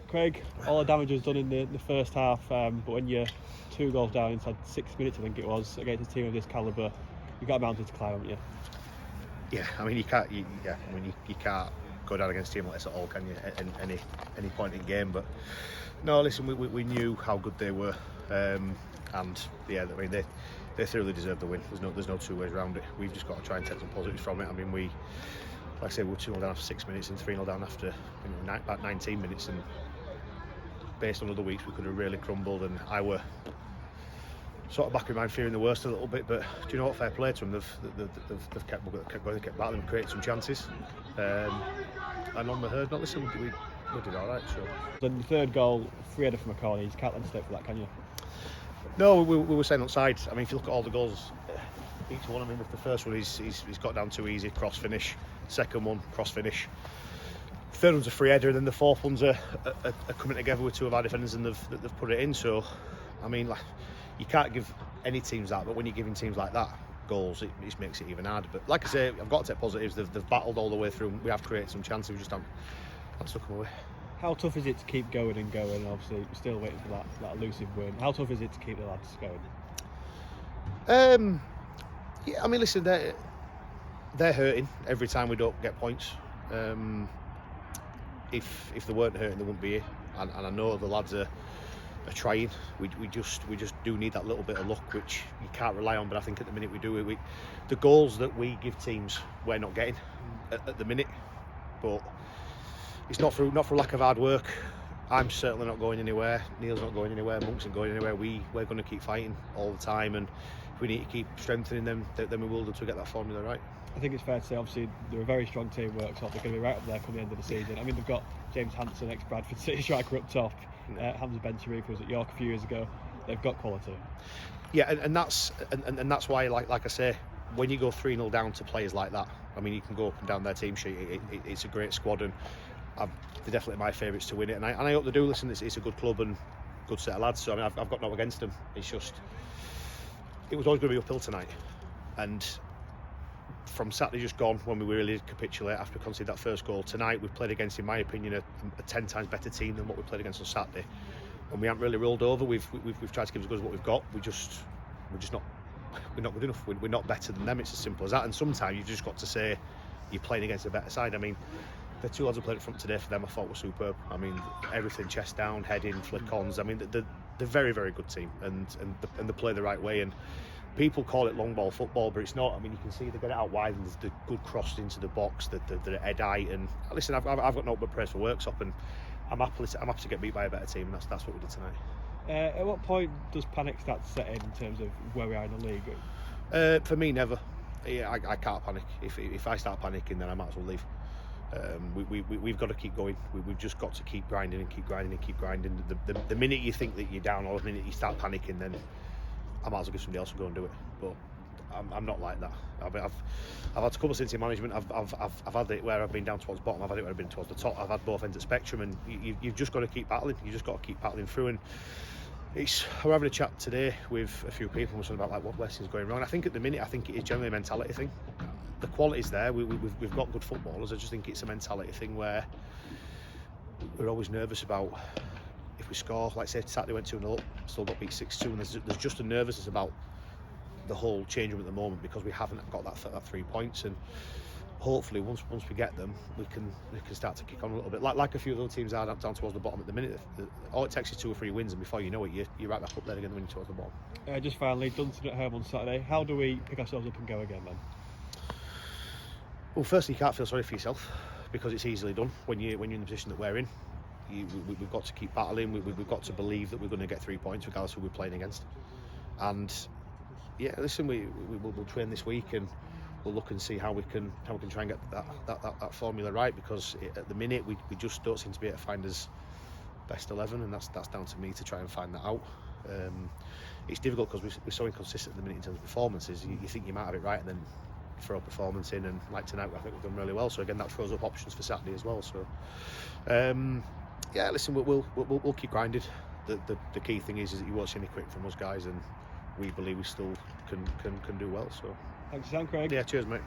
Craig, all the damage was done in the first half, but when you're 2 goals down inside 6 minutes, I think it was, against a team of this calibre, you've got a mountain to climb, haven't you? Yeah, I mean you can't. You can't go down against a team like this at all, can you? At any point in game. But no, listen, we knew how good they were, and yeah, I mean they thoroughly deserved the win. There's no two ways around it. We've just got to try and take some positives from it. I mean, like I say, we were 2-0 down after 6 minutes and 3-0 down after about 19 minutes, and based on other weeks we could have really crumbled. And I were sort of back in mind fearing the worst a little bit, but do you know what? Fair play to them. They've kept going, they kept battling, created some chances, and on the herd, not listen, we did all right. So Then the third goal, free header from a corner, you can't let them stay for that, can you? no, we were saying outside. I mean, if you look at all the goals, each one. I mean, the first one he's got down too easy, cross finish. Second one, cross finish. Third one's a free header, and then the fourth one's a coming together with two of our defenders, and they've put it in. So, I mean, like, you can't give any teams that, but when you're giving teams like that goals, it just makes it even harder. But like I say, I've got to take positives. They've battled all the way through. We have created some chances. We just haven't stuck them away. How tough is it to keep going and going? Obviously, we're still waiting for that elusive win. How tough is it to keep the lads going? Yeah, I mean, listen, they're hurting every time we don't get points. If they weren't hurting, they wouldn't be here. And I know the lads are trying. We just do need that little bit of luck, which you can't rely on. But I think at the minute we do. The goals that we give teams, we're not getting at the minute. But it's not for lack of hard work. I'm certainly not going anywhere. Neil's not going anywhere. Monk's not going anywhere. We're going to keep fighting all the time, and if we need to keep strengthening them, then we will do to get that formula right. I think it's fair to say, obviously, they're a very strong team, Worksop. They're going to be right up there come the end of the season. I mean, they've got James Hanson, ex-Bradford City striker, up top. Hamza Ben Sharif was at York a few years ago. They've got quality. Yeah, and that's why, like I say, when you go 3-0 down to players like that, I mean, you can go up and down their team sheet. It's a great squad, and they're definitely my favourites to win it. And I hope they do. Listen, it's a good club and good set of lads. So I mean, I've got no against them. It's just, it was always going to be uphill tonight, and from Saturday just gone, when we really did capitulate after we conceded that first goal, tonight we've played against, in my opinion, a 10 times better team than what we played against on Saturday, and we haven't really rolled over. We've tried to give as good as what we've got. We're not good enough. We're not better than them. It's as simple as that. And sometimes you've just got to say you're playing against a better side. I mean, the two lads who played up front today, for them I thought were superb. I mean, everything, chest down, heading, flick-ons. I mean, they're very, very good team, and they play the right way. And people call it long ball football, but it's not. I mean, you can see they get it out wide, and there's the good crosses into the box, the head height. And listen, I've got no but praise for Worksop, and I'm happy to get beat by a better team, and that's what we did tonight. At what point does panic start to set in terms of where we are in the league? For me, never. Yeah, I can't panic. If I start panicking, then I might as well leave. We've got to keep going. We've just got to keep grinding and keep grinding and keep grinding. The minute you think that you're down, or the minute you start panicking, then I might as well give somebody else to go and do it. But I'm not like that. I've had a couple of stints in management. I've had it where I've been down towards the bottom. I've had it where I've been towards the top. I've had both ends of the spectrum, and you've just got to keep battling. You just got to keep battling through. And we're having a chat today with a few people, and we're talking about like what lessons going wrong. I think at the minute, it is generally a mentality thing. The quality's there. We've got good footballers. I just think it's a mentality thing where we're always nervous about if we score. Like say Saturday went 2-0 up, still got beat 6-2, and there's just a nervousness about the whole change room at the moment because we haven't got that 3 points. And hopefully once we get them, we can start to kick on a little bit. Like a few of the other teams are down towards the bottom at the minute. All it takes is 2 or 3 wins, and before you know it, you're right back up there again when you're towards the bottom. Just finally, Dunton at home on Saturday. How do we pick ourselves up and go again then? Well, firstly, you can't feel sorry for yourself because it's easily done when you're in the position that we're in. We've got to keep battling. We've got to believe that we're going to get 3 points regardless of who we're playing against. And yeah, listen, we'll train this week and we'll look and see how we can try and get that formula right, because at the minute we just don't seem to be able to find us best 11, and that's down to me to try and find that out. It's difficult because we're so inconsistent at the minute in terms of performances. You think you might have it right, and then throw a performance in, and like tonight I think we've done really well, so again that throws up options for Saturday as well. So yeah, listen, we'll keep grinding. The key thing is that you won't see any quit from us guys, and we believe we still can do well. So Thanks for your time, Craig. Yeah, cheers mate.